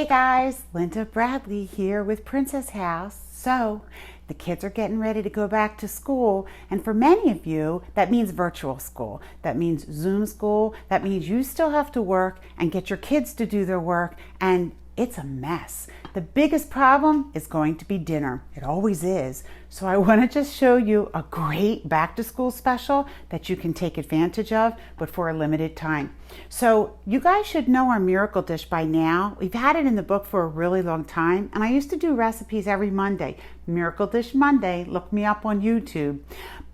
Hey guys, Lindabradley here with Princess House. So, the kids are getting ready to go back to school, and for many of you, that means virtual school. That means Zoom school. That means you still have to work and get your kids to do their work, and it's a mess. The biggest problem is going to be dinner. It always is. So I want to just show you a great back to school special that you can take advantage of, but for a limited time. So you guys should know our miracle dish by now. We've had it in the book for a really long time, and I used to do recipes every Monday. Miracle Dish Monday, look me up on YouTube.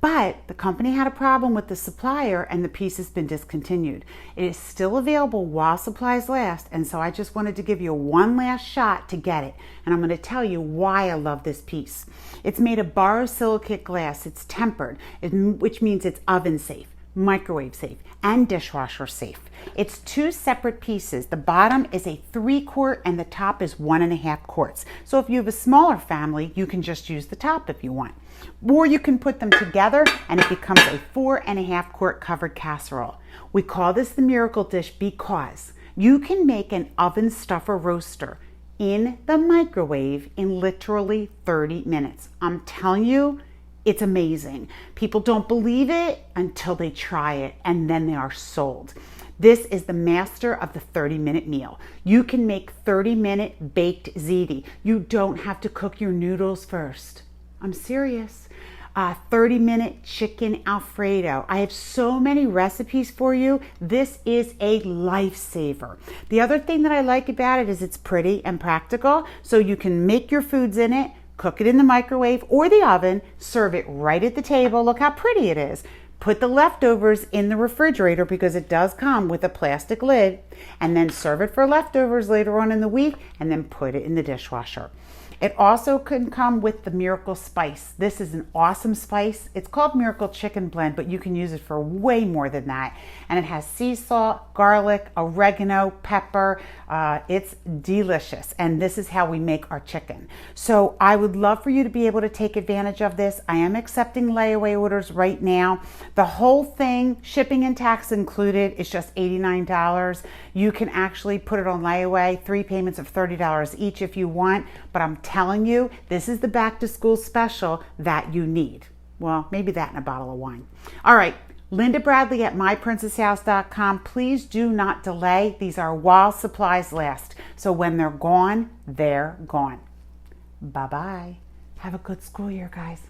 But the company had a problem with the supplier and the piece has been discontinued. It is still available while supplies last, and so I just wanted to give you one last shot to get it. And I'm going to tell you why I love this piece. It's made of borosilicate glass. It's tempered, which means it's oven safe, microwave safe, and dishwasher safe. It's two separate pieces. The bottom is a 3-quart and the top is 1.5 quarts. So if you have a smaller family, you can just use the top if you want. Or you can put them together and it becomes a 4.5 quart covered casserole. We call this the miracle dish because you can make an oven stuffer roaster in the microwave in literally 30 minutes. I'm telling you, it's amazing. People don't believe it until they try it, and then they are sold. This is the master of the 30-minute meal. You can make 30-minute baked ziti. You don't have to cook your noodles first. I'm serious. 30-minute chicken Alfredo. I have so many recipes for you. This is a lifesaver. The other thing that I like about it is it's pretty and practical, so you can make your foods in it, cook it in the microwave or the oven, serve it right at the table. Look how pretty it is. Put the leftovers in the refrigerator because it does come with a plastic lid, and then serve it for leftovers later on in the week and then put it in the dishwasher. It also can come with the Miracle Spice. This is an awesome spice. It's called Miracle Chicken Blend, but you can use it for way more than that. And it has sea salt, garlic, oregano, pepper. It's delicious. And this is how we make our chicken. So I would love for you to be able to take advantage of this. I am accepting layaway orders right now. The whole thing, shipping and tax included, is just $89. You can actually put it on layaway, 3 payments of $30 each if you want, but I'm telling you, this is the back to school special that you need. Well, maybe that and a bottle of wine. All right, Lindabradley at myprincesshouse.com. Please do not delay. These are while supplies last. So when they're gone, they're gone. Bye-bye. Have a good school year, guys.